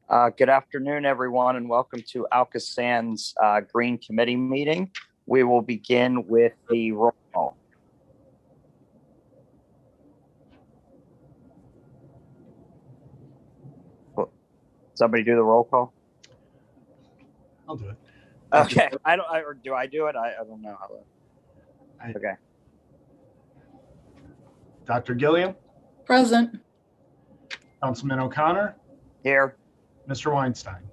Good afternoon, everyone, and welcome to ALCOSAN's Green Committee meeting. We will begin with the roll call. Somebody do the roll call? I'll do it. Okay. Or do I do it? I don't know how to. Okay. Dr. Gilliam? Present. Councilman O'Connor? Here. Mr. Weinstein?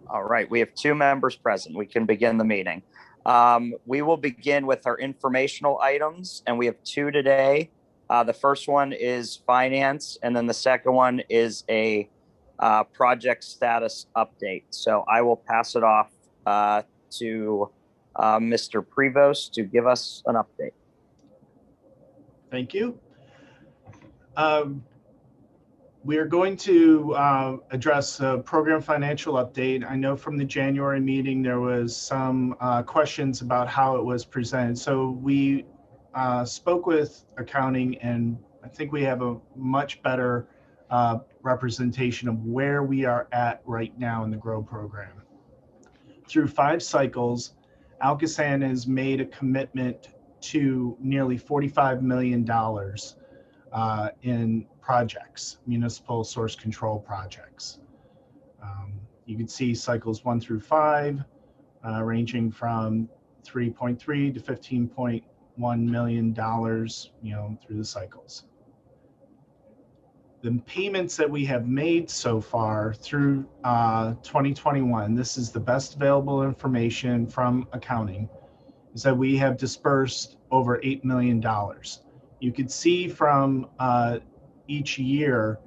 All right. We have 2 members present. We can begin the meeting. We will begin with our informational items, and we have 2 today. The first one is finance, and then the second one is a project status update. So I will pass it off to Mr. Prevost to give us an update. Thank you. We are going to address a program financial update. I know from the January meeting there was some questions about how it was presented. So we spoke with accounting, and I think we have a much better representation of where we are at right now in the GROW program. Through 5 cycles, ALCOSAN has made a commitment to nearly $45 million in projects, municipal source control projects. You can see cycles 1 through 5, ranging from 3.3 to $15.1 million, through the cycles. The payments that we have made so far through 2021, this is the best available information from accounting, is that we have dispersed over $8 million. You could see from each year,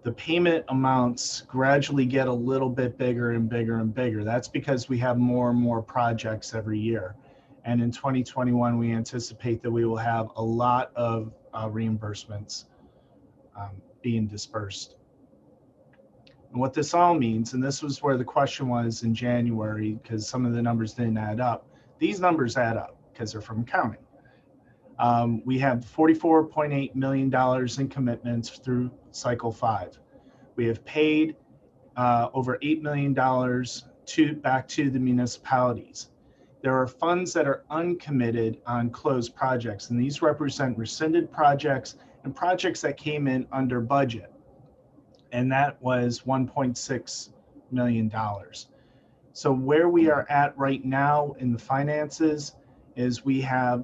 the payment amounts gradually get a little bit bigger and bigger and bigger. That's because we have more and more projects every year. And in 2021, we anticipate that we will have a lot of reimbursements being dispersed. And what this all means, and this was where the question was in January, because some of the numbers didn't add up. These numbers add up because they're from accounting. We have $44.8 million in commitments through cycle 5. We have paid over $8 million back to the municipalities. There are funds that are uncommitted on closed projects, and these represent rescinded projects and projects that came in under budget. And that was $1.6 million. So where we are at right now in the finances is we have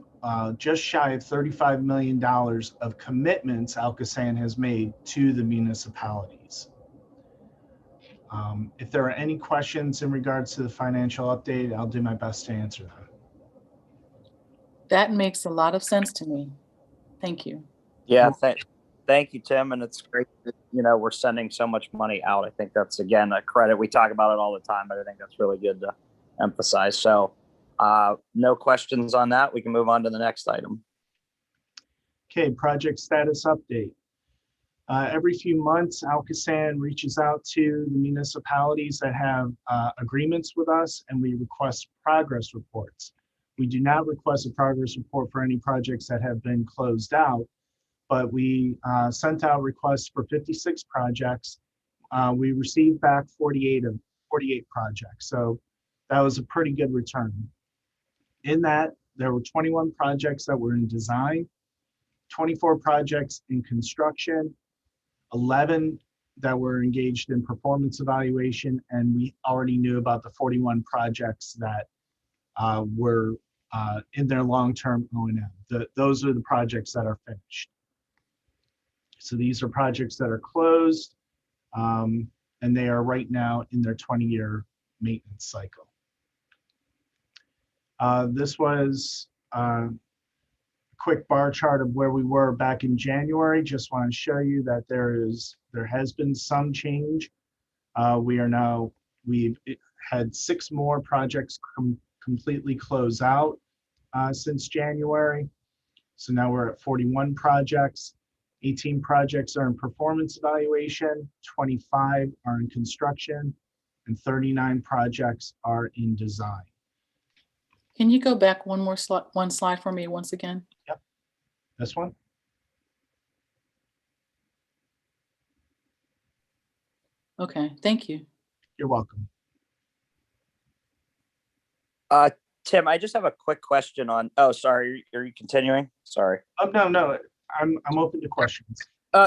just shy of $35 million of commitments ALCOSAN has made to the municipalities. If there are any questions in regards to the financial update, I'll do my best to answer them. That makes a lot of sense to me. Thank you. Yeah, thank you, Tim. And it's great that, we're sending so much money out. I think that's, again, a credit. We talk about it all the time, but I think that's really good to emphasize. So no questions on that. We can move on to the next item. Okay, project status update. Every few months, ALCOSAN reaches out to the municipalities that have agreements with us, and we request progress reports. We do not request a progress report for any projects that have been closed out, but we sent out requests for 56 projects. We received back 48 projects, so that was a pretty good return. In that, there were 21 projects that were in design, 24 projects in construction, 11 that were engaged in performance evaluation, and we already knew about the 41 projects that were in their long-term O&M. Those are the projects that are finished. So these are projects that are closed, and they are right now in their 20-year maintenance cycle. This was a quick bar chart of where we were back in January. Just want to show you that there has been some change. We've had 6 more projects completely close out since January. So now we're at 41 projects. 18 projects are in performance evaluation, 25 are in construction, and 39 projects are in design. Can you go back one slide for me once again? Yep. This one? Okay, thank you. You're welcome. Tim, I just have a quick question on, oh, sorry, are you continuing? Sorry. Oh, no, I'm open to questions.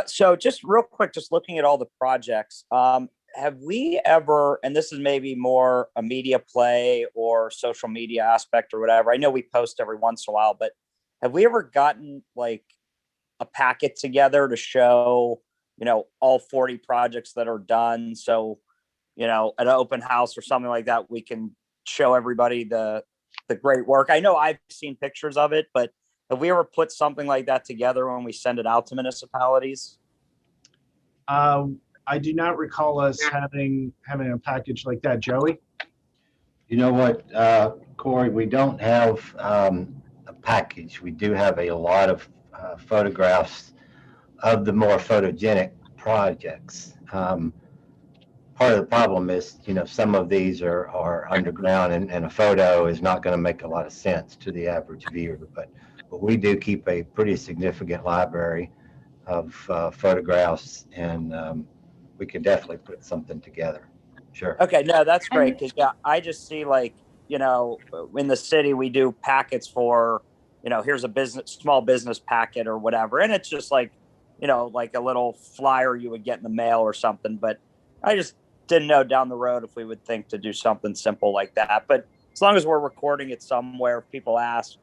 So just real quick, just looking at all the projects, have we ever, and this is maybe more a media play or social media aspect or whatever. I know we post every once in a while, but have we ever gotten like a packet together to show, all 40 projects that are done? So, at an open house or something like that, we can show everybody the great work. I know I've seen pictures of it, but have we ever put something like that together when we send it out to municipalities? I do not recall us having a package like that. Joey? You know what, Corey, we don't have a package. We do have a lot of photographs of the more photogenic projects. Part of the problem is, some of these are underground, and a photo is not going to make a lot of sense to the average viewer. But we do keep a pretty significant library of photographs, and we could definitely put something together. Sure. Okay, no, that's great, because I just see in the city we do packets for, here's a small business packet or whatever, and it's just like a little flyer you would get in the mail or something. But I just didn't know down the road if we would think to do something simple like that. But as long as we're recording it somewhere, if people ask,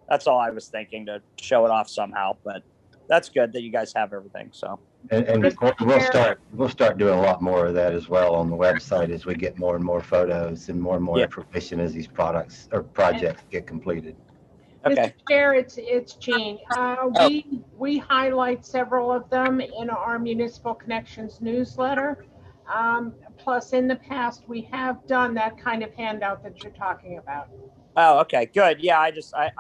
that's all I was thinking, to show it off somehow. But that's good that you guys have everything. So. And we'll start doing a lot more of that as well on the website as we get more and more photos and more information as these products or projects get completed. Okay. Mr. Chair, it's Jean. We highlight several of them in our Municipal Connections newsletter. Plus, in the past, we have done that kind of handout that you're talking about. Oh, okay, good. Yeah, I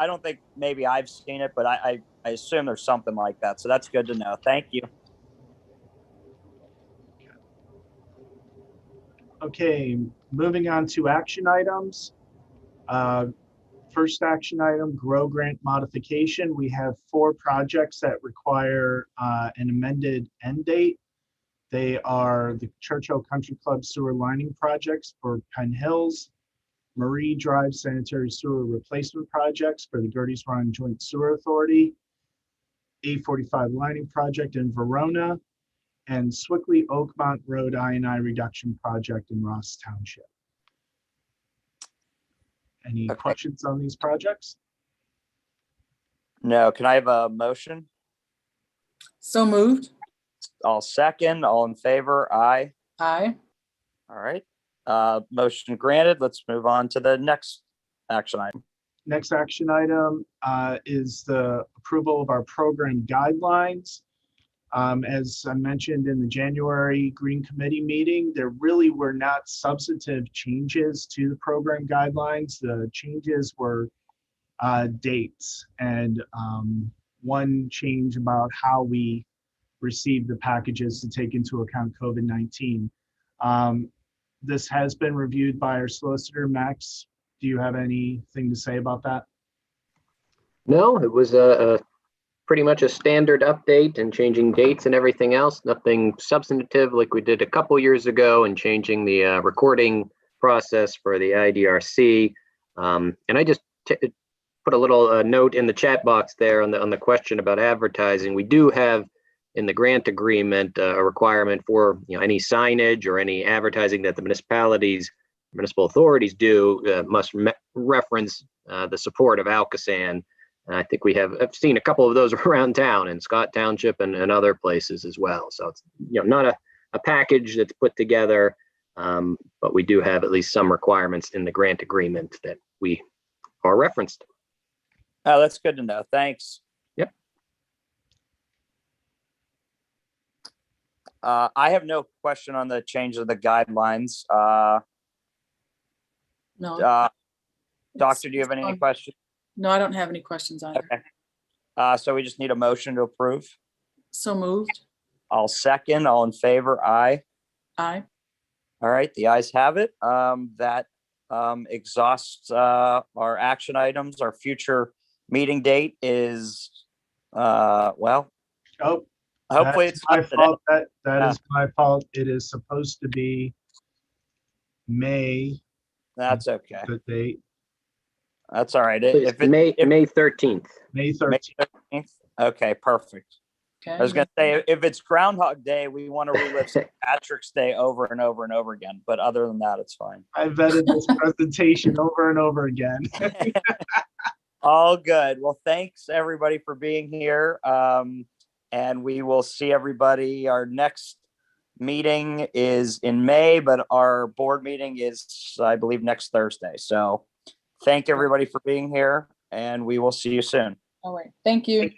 don't think maybe I've seen it, but I assume there's something like that. So that's good to know. Thank you. Okay, moving on to action items. First action item, grow grant modification. We have 4 projects that require an amended end date. They are the Churchill Country Club sewer lining projects for Penn Hills, Marie Drive sanitary sewer replacement projects for the Gertie's Run Joint Sewer Authority, A45 lining project in Verona, and Swickley Oakmont Road I&I reduction project in Ross Township. Any questions on these projects? No, can I have a motion? So moved. I'll second. All in favor? Aye. Aye. All right. Motion granted. Let's move on to the next action item. Next action item is the approval of our program guidelines. As I mentioned in the January Green Committee meeting, there really were not substantive changes to the program guidelines. The changes were dates and one change about how we receive the packages to take into account COVID-19. This has been reviewed by our solicitor, Max. Do you have anything to say about that? No, it was a pretty much a standard update and changing dates and everything else. Nothing substantive like we did a couple years ago and changing the recording process for the IDRC. And I just put a little note in the chat box there on the question about advertising. We do have in the grant agreement a requirement for any signage or any advertising that the municipal authorities do must reference the support of ALCOSAN. And I think I've seen a couple of those around town in Scott Township and other places as well. So it's not a package that's put together, but we do have at least some requirements in the grant agreement that we are referenced. Oh, that's good to know. Thanks. Yep. I have no question on the change of the guidelines. No. Doctor, do you have any questions? No, I don't have any questions either. Okay. So we just need a motion to approve. So moved. I'll second. All in favor? Aye. Aye. All right. The ayes have it. That exhausts our action items. Our future meeting date is, Oh, Hopefully That's it's my not today. fault. That Yeah. is my fault. It is supposed to be May, That's okay. the date, That's all right. Please, If it's May 13th. May May 13th. 13th, okay, perfect. I was Okay. gonna say, if it's Groundhog Day, we want to relive St. Patrick's Day over and over and over again. But other than that, it's fine. I vetted this presentation over and over again. All good. Well, thanks everybody for being here. And we will see everybody. Our next meeting is in May, but our board meeting is, I believe, next Thursday. So thank everybody for being here, and we will see you soon. All right. Thank you.